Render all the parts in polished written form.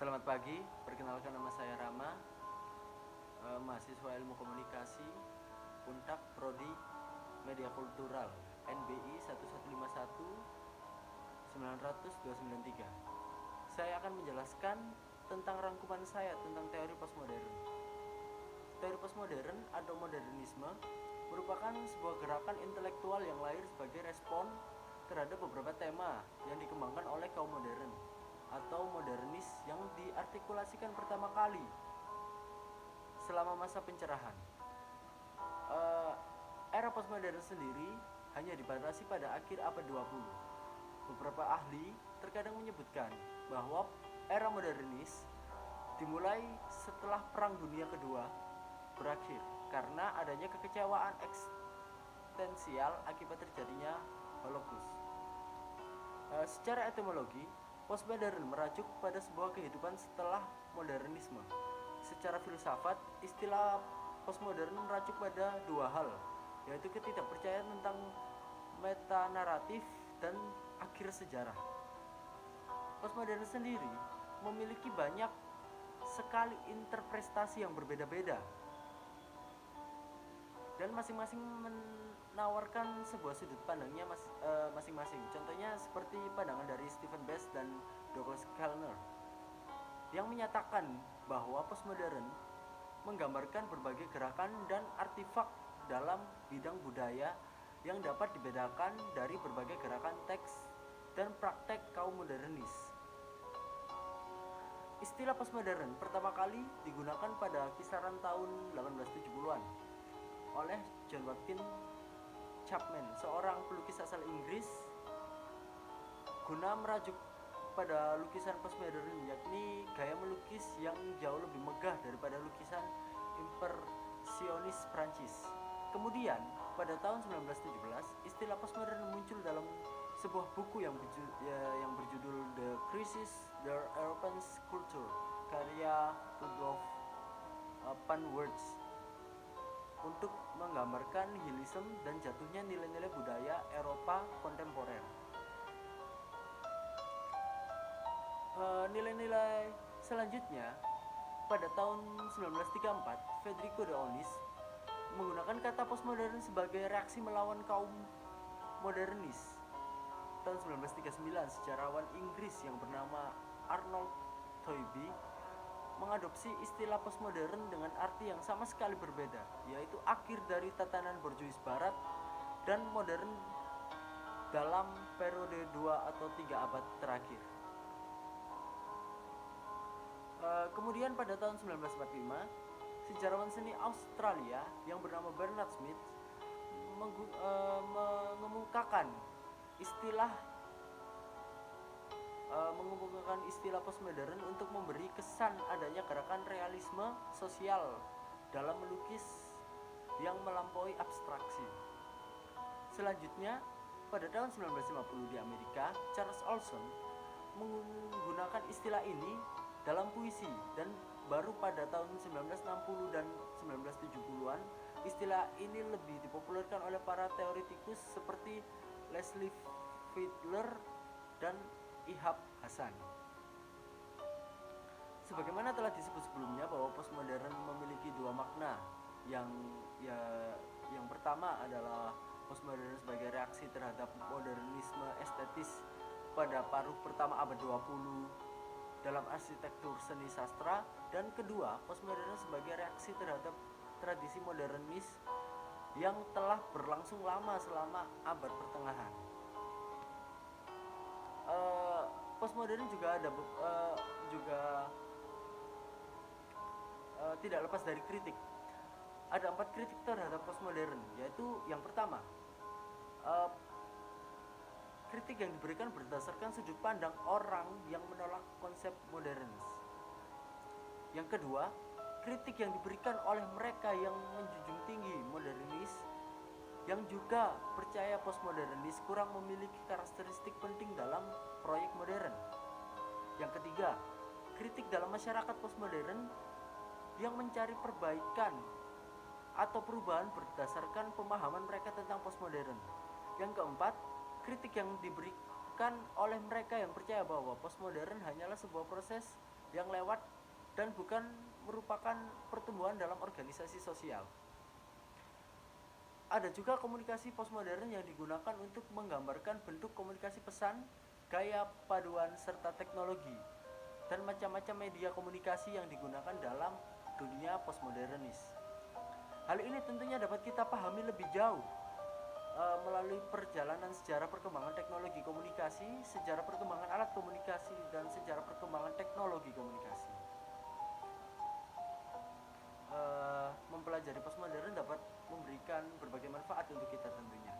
Selamat pagi, perkenalkan nama saya Rama, mahasiswa ilmu komunikasi, Untak Prodi Media Kultural, NBI 1151 900 293. Saya akan menjelaskan tentang rangkuman saya tentang teori postmodern. Teori postmodern atau modernisme merupakan sebuah gerakan intelektual yang lahir sebagai respon terhadap beberapa tema yang dikembangkan oleh kaum modern atau modernis yang diartikulasikan pertama kali selama masa pencerahan. Era postmodern sendiri hanya dibatasi pada akhir abad 20. Beberapa ahli terkadang menyebutkan bahwa era modernis dimulai setelah Perang Dunia Kedua berakhir karena adanya kekecewaan eksistensial akibat terjadinya Holocaust. Secara etimologi, postmodern merujuk pada sebuah kehidupan setelah modernisme. Secara filsafat, istilah postmodern merujuk pada dua hal, yaitu ketidakpercayaan tentang metanaratif dan akhir sejarah. Postmodern sendiri memiliki banyak sekali interpretasi yang berbeda-beda, dan masing-masing menawarkan sebuah sudut pandangnya masing-masing. Contohnya seperti pandangan dari Stephen Bass dan Douglas Kellner yang menyatakan bahwa postmodern menggambarkan berbagai gerakan dan artefak dalam bidang budaya yang dapat dibedakan dari berbagai gerakan teks dan praktek kaum modernis. Istilah postmodern pertama kali digunakan pada kisaran tahun 1870-an oleh John Watkins Chapman, seorang pelukis asal Inggris, guna merajuk pada lukisan postmodern, yakni gaya melukis yang jauh lebih megah daripada lukisan impresionis Prancis. Kemudian, pada tahun 1917, istilah postmodern muncul dalam sebuah buku yang berjudul The Crisis of European Culture, karya Rudolf Panwirth, untuk menggambarkan nihilisme dan jatuhnya nilai-nilai budaya Eropa kontemporer. Nilai-nilai selanjutnya, pada tahun 1934, Federico de Onís menggunakan kata postmodern sebagai reaksi melawan kaum modernis. Tahun 1939, sejarawan Inggris yang bernama Arnold Toynbee mengadopsi istilah postmodern dengan arti yang sama sekali berbeda, yaitu akhir dari tatanan borjuis barat dan modern dalam periode 2 atau 3 abad terakhir. Kemudian pada tahun 1945, sejarawan seni Australia yang bernama Bernard Smith mengemukakan istilah postmodern untuk memberi kesan adanya gerakan realisme sosial dalam melukis yang melampaui abstraksi. Selanjutnya, pada tahun 1950 di Amerika, Charles Olson menggunakan istilah ini dalam puisi, dan baru pada tahun 1960 dan 1970-an istilah ini lebih dipopulerkan oleh para teoretikus seperti Leslie Fiedler dan Ihab Hassan. Sebagaimana telah disebut sebelumnya bahwa postmodern memiliki dua makna. Yang pertama adalah postmodern sebagai reaksi terhadap modernisme estetis pada paruh pertama abad 20 dalam arsitektur seni sastra, dan kedua, postmodern sebagai reaksi terhadap tradisi modernis yang telah berlangsung lama selama abad pertengahan. Postmodern juga tidak lepas dari kritik. Ada 4 kritik terhadap postmodern, yaitu yang pertama, kritik yang diberikan berdasarkan sudut pandang orang yang menolak konsep modern. Yang kedua, kritik yang diberikan oleh mereka yang menjunjung tinggi modernis, yang juga percaya postmodernis kurang memiliki karakteristik penting dalam proyek modern. Yang ketiga, kritik dalam masyarakat postmodern yang mencari perbaikan atau perubahan berdasarkan pemahaman mereka tentang postmodern. Yang keempat, kritik yang diberikan oleh mereka yang percaya bahwa postmodern hanyalah sebuah proses yang lewat dan bukan merupakan pertumbuhan dalam organisasi sosial. Ada juga komunikasi postmodern yang digunakan untuk menggambarkan bentuk komunikasi pesan, gaya paduan serta teknologi, dan macam-macam media komunikasi yang digunakan dalam dunia postmodernis. Hal ini tentunya dapat kita pahami lebih jauh melalui perjalanan sejarah perkembangan teknologi komunikasi, sejarah perkembangan alat komunikasi, dan sejarah perkembangan teknologi komunikasi. Mempelajari postmodern dapat memberikan berbagai manfaat untuk kita tentunya.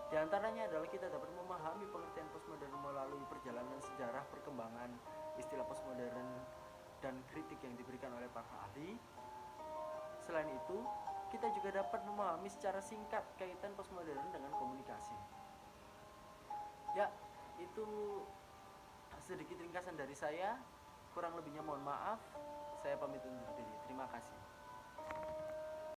Di antaranya adalah kita dapat memahami pengertian postmodern melalui perjalanan sejarah perkembangan istilah postmodern dan kritik yang diberikan oleh para ahli. Selain itu, kita juga dapat memahami secara singkat kaitan postmodern dengan komunikasi. Ya, itu sedikit ringkasan dari saya. Kurang lebihnya mohon maaf. Saya pamit undur diri. Terima kasih.